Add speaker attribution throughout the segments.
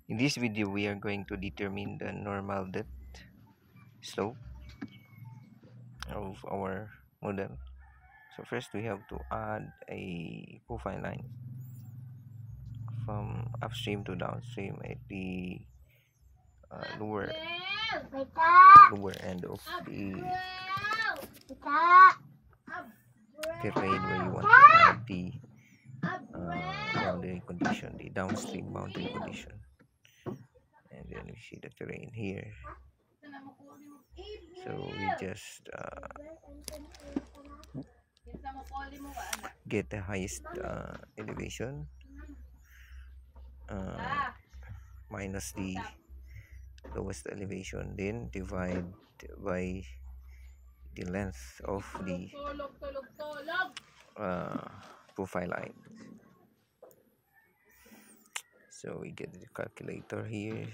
Speaker 1: In this video, we are going to determine the normal depth slope of our model. So first, we have to add a profile line from upstream to downstream at the lower end of the terrain where you want to add the boundary condition, the downstream boundary condition. And then we see the terrain here. So we just get the highest elevation minus the lowest elevation, then divide by the length of the profile line. So we get the calculator here.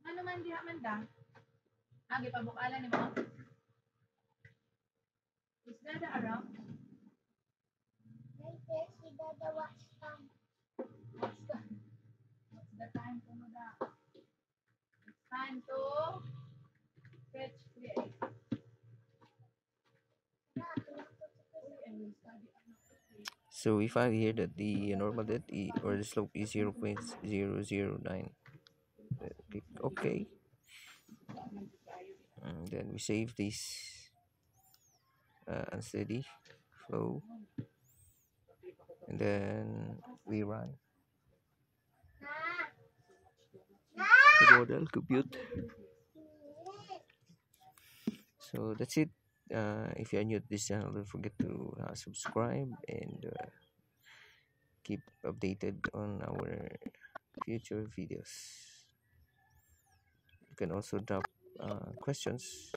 Speaker 2: Ano man diha man da? Agi pabukalan ni mo? Is that the araw? What's the time to mo da? It's time to fetch create.
Speaker 1: So we find here that the normal depth or the slope is 0.009. Click OK. And then we save this unsteady flow, and then we run the model, compute. So that's it. If you are new to this channel, don't forget to subscribe and keep updated on our future videos. You can also drop questions.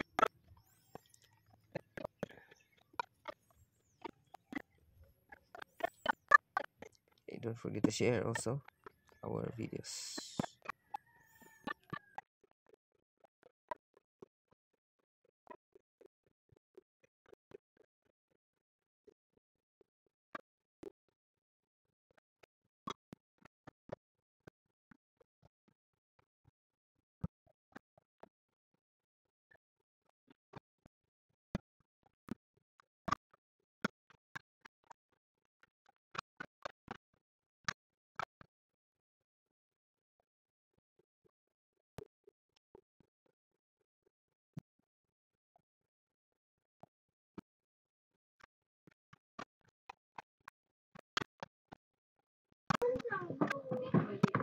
Speaker 1: Don't forget to share also our videos.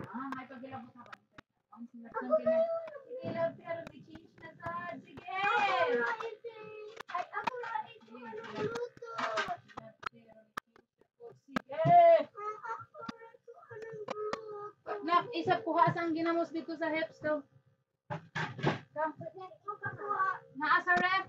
Speaker 2: May pagilabot ako. Ang selection kinag pero i-change na sa sige. Ay ako na ito luto. Sige. Nak, isa kuha sang ginamos dito sa hips to. Naa sa ref.